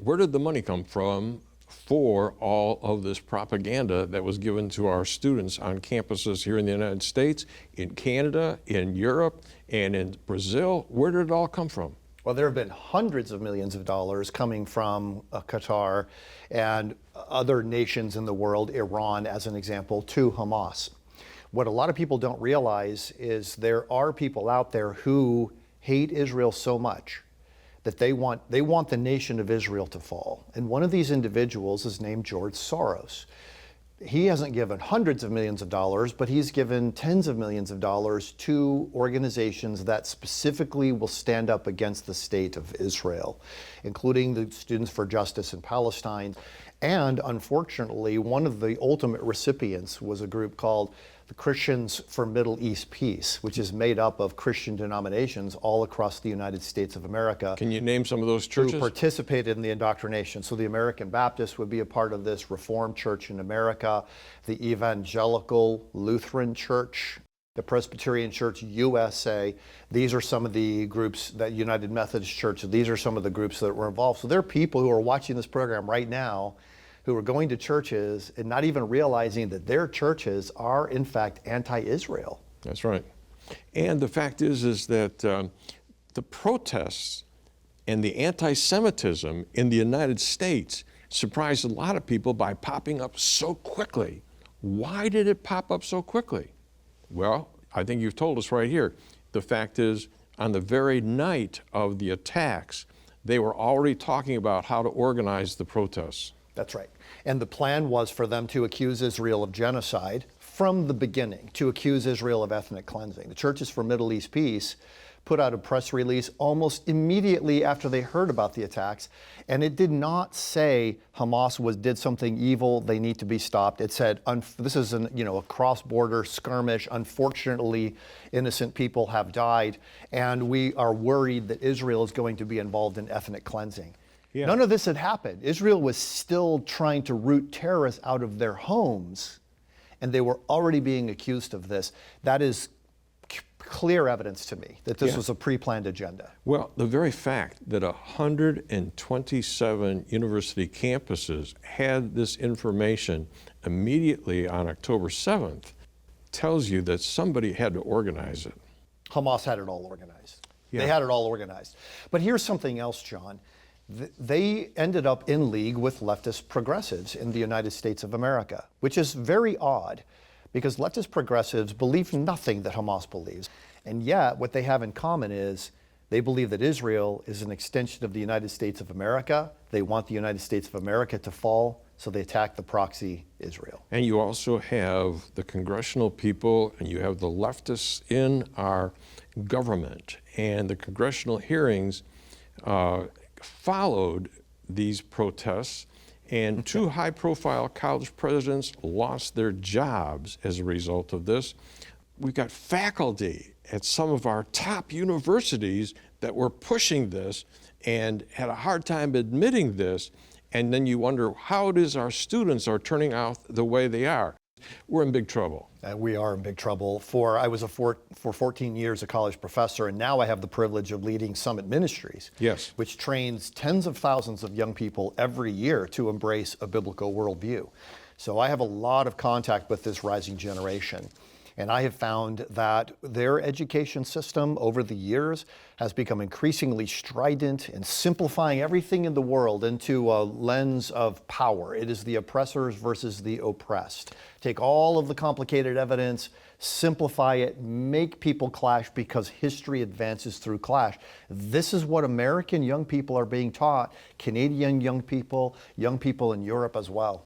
where did the money come from for all of this propaganda that was given to our students on campuses here in the United States, in Canada, in Europe, and in Brazil? Where did it all come from? Well, there have been hundreds of millions of dollars coming from Qatar and other nations in the world, Iran as an example, to Hamas. What a lot of people don't realize is there are people out there who hate Israel so much that they want the nation of Israel to fall. And one of these individuals is named George Soros. He hasn't given hundreds of millions of dollars, but he's given tens of millions of dollars to organizations that specifically will stand up against the state of Israel, including the Students for Justice in Palestine. And unfortunately, one of the ultimate recipients was a group called the Christians for Middle East Peace, which is made up of Christian denominations all across the United States of America. Can you name some of those churches? Who participated in the indoctrination. So the American Baptist would be a part of this, Reformed Church in America, the Evangelical Lutheran Church, the Presbyterian Church USA. These are some of the groups, that United Methodist Church, these are some of the groups that were involved. So there are people who are watching this program right now who are going to churches and not even realizing that their churches are in fact anti-Israel. That's right. And the fact is that the protests and the anti-Semitism in the United States surprised a lot of people by popping up so quickly. Why did it pop up so quickly? Well, I think you've told us right here. The fact is, on the very night of the attacks, they were already talking about how to organize the protests. That's right. And the plan was for them to accuse Israel of genocide from the beginning, to accuse Israel of ethnic cleansing. The Churches for Middle East Peace put out a press release almost immediately after they heard about the attacks, and it did not say Hamas did something evil, they need to be stopped. It said, this is a cross-border skirmish. Unfortunately, innocent people have died, and we are worried that Israel is going to be involved in ethnic cleansing. Yeah. None of this had happened. Israel was still trying to root terrorists out of their homes, and they were already being accused of this. That is clear evidence to me that this was a pre-planned agenda. Well, the very fact that 127 university campuses had this information immediately on October 7th tells you that somebody had to organize it. Hamas had it all organized. Yeah. They had it all organized. But here's something else, John. They ended up in league with leftist progressives in the United States of America, which is very odd because leftist progressives believe nothing that Hamas believes. And yet what they have in common is they believe that Israel is an extension of the United States of America. They want the United States of America to fall, so they attack the proxy Israel. And you also have the congressional people and you have the leftists in our government, and the congressional hearings followed these protests, and two high-profile college presidents lost their jobs as a result of this. We've got faculty at some of our top universities that were pushing this and had a hard time admitting this, and then you wonder how it is our students are turning out the way they are. We're in big trouble. We are in big trouble. I was for 14 years a college professor, and now I have the privilege of leading Summit Ministries, which trains tens of thousands of young people every year to embrace a biblical worldview. So I have a lot of contact with this rising generation. And I have found that their education system over the years has become increasingly strident and simplifying everything in the world into a lens of power. It is the oppressors versus the oppressed. Take all of the complicated evidence, simplify it, make people clash because history advances through clash. This is what American young people are being taught, Canadian young people in Europe as well.